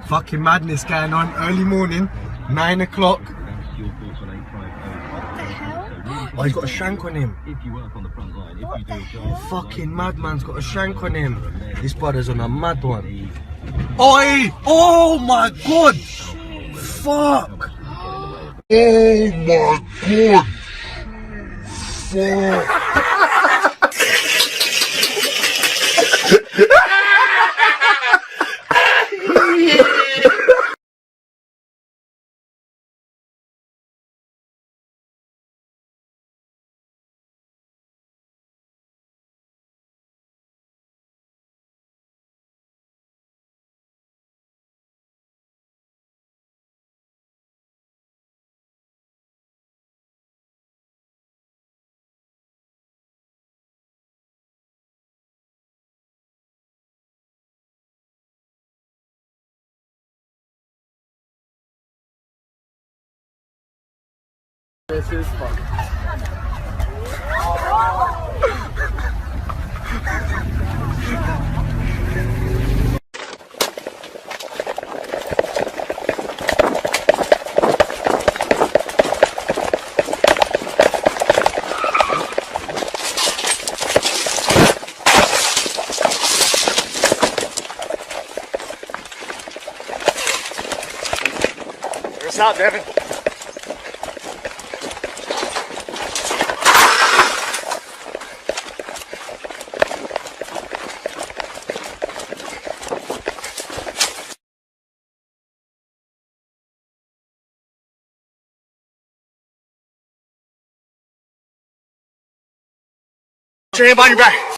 Fucking madness going on. Early morning, 9 o'clock. What the hell? Oh, he's got a shank on him. What the hell? Fucking madman's got a shank on him. This brother's on a mad one. Oi! Oh my god! Fuck! Oh my god! Fuck! This is fun. What's up, Devin? Put your hand behind your back.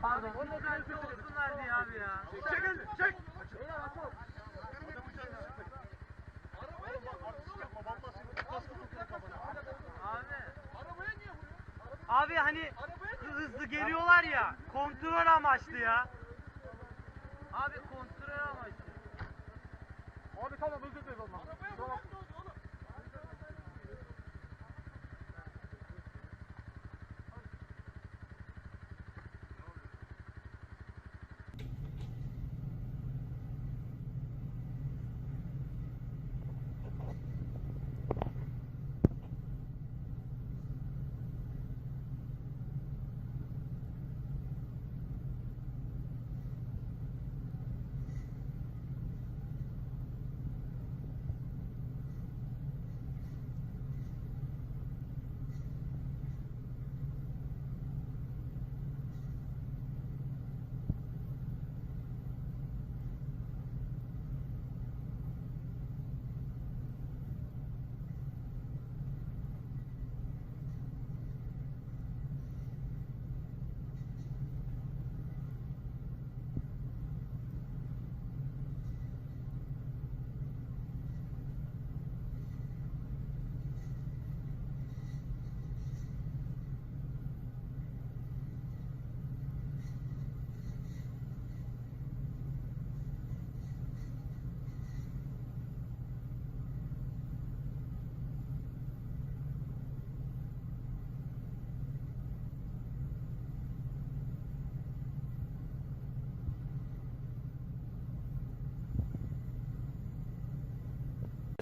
Pardon. O da belki olsunlar diye abi ya. Çek elini, çek. Abi hani hızlı geliyorlar ya, kontrol amaçlı ya. Abi kontrol amaçlı. Abi tamam, özür dilerim ondan.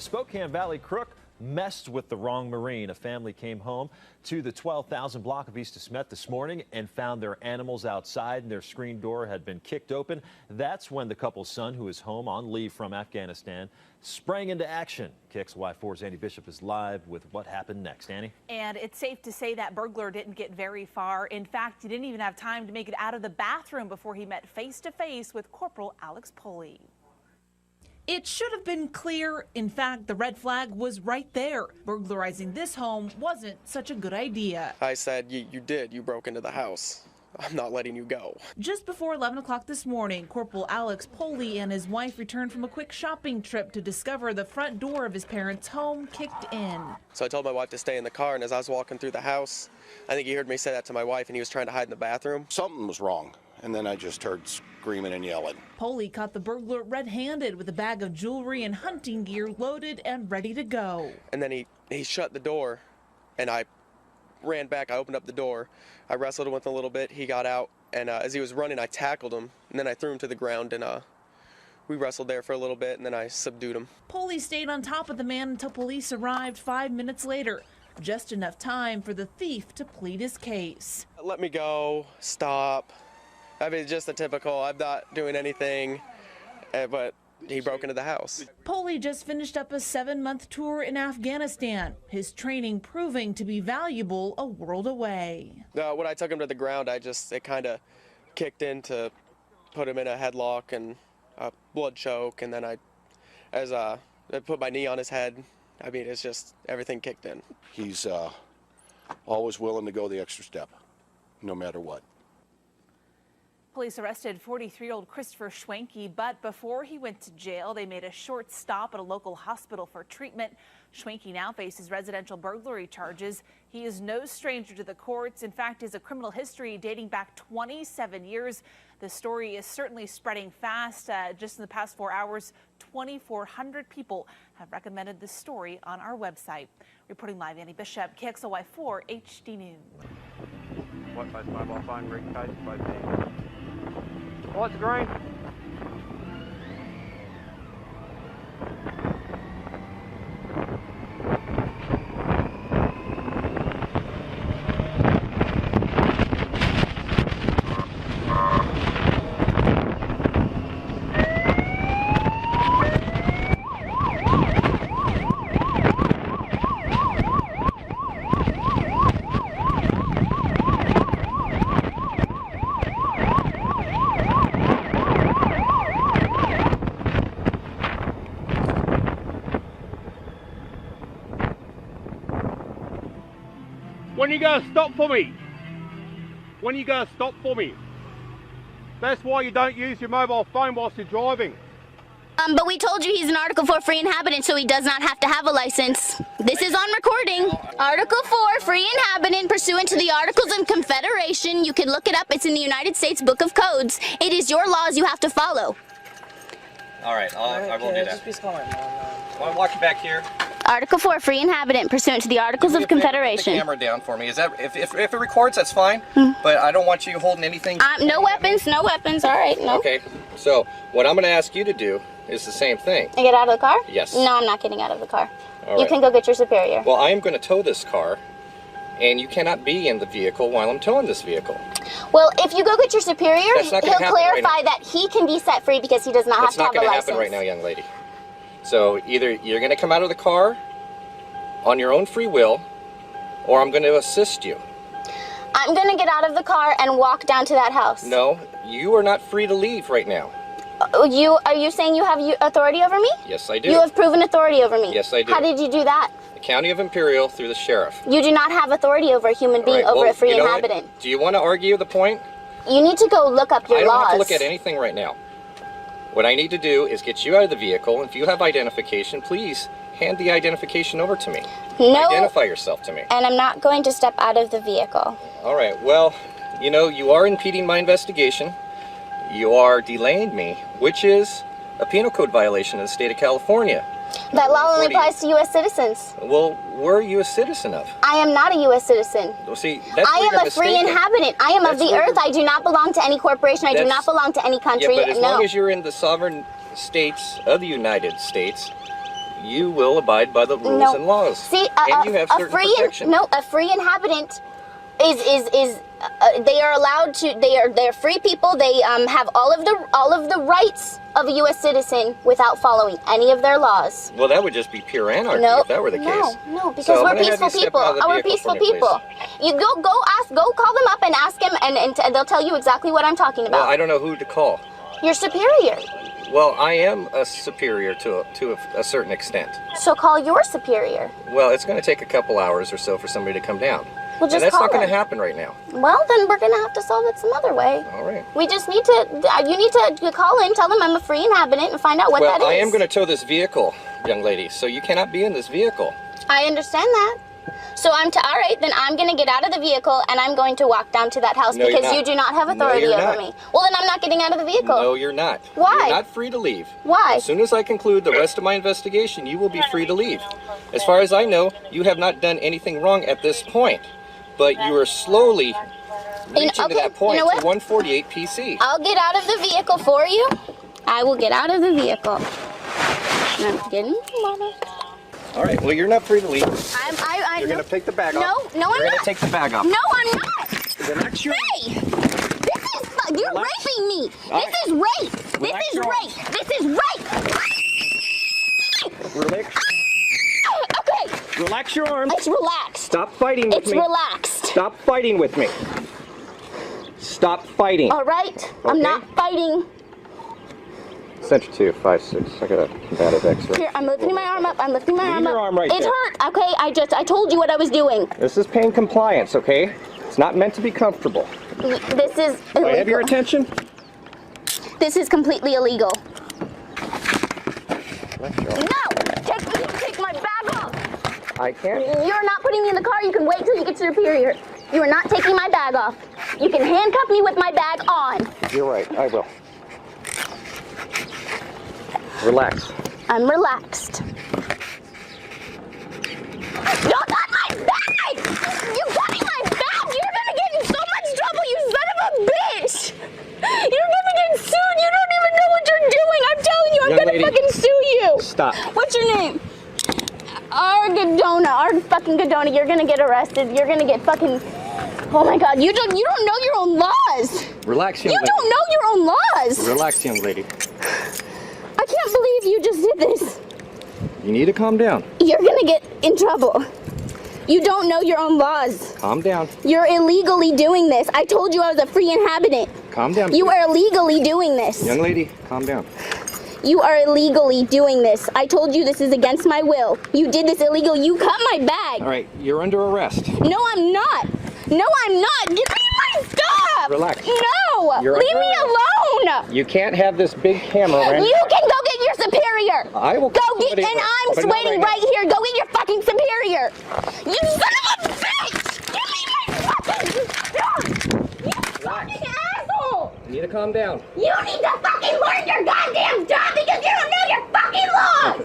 Spokane Valley crook messed with the wrong Marine. A family came home to the 12,000 block of East DeSmet this morning and found their animals outside and their screen door had been kicked open. That's when the couple's son, who is home on leave from Afghanistan, sprang into action. KXLY4's Annie Bishop is live with what happened next. Annie? And it's safe to say that burglar didn't get very far. In fact, he didn't even have time to make it out of the bathroom before he met face to face with Corporal Alex Poley. It should have been clear. In fact, the red flag was right there. Burglarizing this home wasn't such a good idea. I said, you did. You broke into the house. I'm not letting you go. Just before 11 o'clock this morning, Corporal Alex Poley and his wife returned from a quick shopping trip to discover the front door of his parents' home kicked in. So I told my wife to stay in the car, and as I was walking through the house, I think he heard me say that to my wife, and he was trying to hide in the bathroom. Something was wrong, and then I just heard screaming and yelling. Poley caught the burglar red-handed with a bag of jewelry and hunting gear loaded and ready to go. And then he shut the door, and I ran back. I opened up the door. I wrestled with him a little bit. He got out, and as he was running, I tackled him, and then I threw him to the ground, and we wrestled there for a little bit, and then I subdued him. Poley stayed on top of the man until police arrived 5 minutes later. Just enough time for the thief to plead his case. Let me go. Stop. I mean, just the typical, I'm not doing anything, but he broke into the house. Poley just finished up a 7-month tour in Afghanistan, his training proving to be valuable a world away. When I took him to the ground, it kind of kicked in to put him in a headlock and a blood choke, and then I put my knee on his head. I mean, it's just, everything kicked in. He's always willing to go the extra step, no matter what. Police arrested 43-year-old Christopher Schwenke, but before he went to jail, they made a short stop at a local hospital for treatment. Schwenke now faces residential burglary charges. He is no stranger to the courts. In fact, he has a criminal history dating back 27 years. The story is certainly spreading fast. Just in the past 4 hours, 2,400 people have recommended this story on our website. Reporting live, Annie Bishop, KXLY4 HD News. What both mobile phone briefcase, both hands. What's green? When you gonna stop for me? When you gonna stop for me? That's why you don't use your mobile phone whilst you're driving. But we told you he's an Article 4 free inhabitant, so he does not have to have a license. This is on recording. Article 4, free inhabitant, pursuant to the Articles of Confederation. You can look it up. It's in the United States Book of Codes. It is your laws you have to follow. All right, I will do that. I'll walk you back here. Article 4, free inhabitant, pursuant to the Articles of Confederation. Put the camera down for me. Is that if it records, that's fine. But I don't want you holding anything. No weapons, no weapons. All right, no. Okay. So what I'm going to ask you to do is the same thing. And get out of the car? Yes. No, I'm not getting out of the car. All You right. can go get your superior. Well, I am going to tow this car, and you cannot be in the vehicle while I'm towing this vehicle. Well, if you go get your superior, That's not he'll gonna happen clarify right now. that he can be set free because he does not That's have not to have a going to license. happen right now, young lady. So either you're going to come out of the car on your own free will, or I'm going to assist you. I'm going to get out of the car and walk down to that house. No, you are not free to leave right now. Are you saying you have authority over me? Yes, I do. You have proven authority over me. Yes, I do. How did you do that? The County of Imperial through the sheriff. You do not have authority over a human being, All right, over well, a free you know what? inhabitant. Do you want to argue the point? You need to go look up your I don't laws. have to look at anything right now. What I need to do is get you out of the vehicle. If you have identification, please hand the identification over to me. No. Identify yourself to me. And I'm not going to step out of the vehicle. All right, well, you know, you are impeding my investigation. You are delaying me, which is a penal code violation in the state of California. That law only 40 applies to U.S. citizens. Well, where are you a citizen of? I am not a U.S. citizen. Well, see, that's I where am you're a free mistaken. inhabitant. I am of That's the where earth. I do not belong to any corporation. I do That's- not belong to any country. Yeah, but as no. long as you're in the sovereign states of the United States, you will abide by the rules No. and laws. See, and you have certain protections. a free inhabitant is they are allowed to. They're free people. They have all of the rights of a U.S. citizen without following any of their laws. Well, that would just be pure anarchy No, if that were the case. No, because So I'm we're gonna have peaceful you step people. out of the We're vehicle peaceful for me, people. You go call them up and ask them, and they'll tell you exactly what I'm talking Well, about. I don't know who to call. Your superior. Well, I am a superior to a certain extent. So call your superior. Well, it's going to take a couple hours or so for somebody to come down. Well, just and that's call not going to them. happen right now. Well, then we're gonna have to solve it some other way. All right. We just need to. You need to call in, tell them I'm a free inhabitant, and find out what that is. Well, I am going to tow this vehicle, young lady, so you cannot be in this vehicle. I understand that. So all right, then I'm gonna get out of the vehicle and I'm going to walk down to that house No, you're because not. you do not have No, authority you're over not. me. Well, then I'm not getting out of the vehicle. No, you're not. Why? You're not free to leave. Why? As soon as I conclude the rest of my investigation, you will be free to leave. As far as I know, you have not done anything wrong at this point, but you are slowly reaching to that point you know to what? 148 PC. I'll get out of the vehicle for you. I will get out of the vehicle. I'm getting All right, well, you're not free to leave. You're going to take the bag No, off. no, I'm You're going not. to take the bag off. No, I'm not. Relax your... Hey, you're raping me. This is rape. This is rape. This is rape. Relax. Okay. Relax your arms. It's relaxed. Stop fighting with It's me. relaxed. Stop fighting with me. Stop fighting. All right. I'm Okay. not fighting. Center 2, 5, 6. I got a combative X-ray. Here, I'm lifting my arm up. I'm lifting my Leave arm up. your arm right It there. hurt. Okay, I told you what I was doing. This is pain compliance, okay? It's not meant to be comfortable. This is Do I have your illegal. attention? This is completely illegal. Relax your arm. No! Take my bag off! I can't. You're not putting me in the car. You can wait till you get to superior. You are not taking my bag off. You can handcuff me with my bag on. You're right, I will. Relax. I'm relaxed. You got my bag! You got my bag! You're gonna get in so much trouble, you son of a bitch! You're gonna get sued! You don't even know what you're doing! I'm telling you, I'm Young gonna lady, fucking sue you! Stop. What's your name? Argadona. You're gonna get arrested. You're gonna get fucking... Oh my god, you don't know your own laws! Relax, young You lady. don't know your own laws! Relax, young lady. I can't believe you just did this. You need to calm down. You're gonna get in trouble. You don't know your own laws. Calm down. You're illegally doing this. I told you I was a free inhabitant. Calm down. You please. are illegally doing this. Young lady, calm down. You are illegally doing this. I told you this is against my will. You did this illegal. You cut my bag. All right, you're under arrest. No, I'm not. No, I'm not. Give me my stuff. Relax. No. You're Leave under me arrest. alone. You can't have this big camera around. You can go get your superior. I will Go call get, somebody, and I'm but not waiting right right now. here. Go get your fucking superior. You son of a bitch. Give me my fucking stuff. You fucking asshole. You need to calm down. You need to fucking learn your goddamn job because you don't know your fucking laws.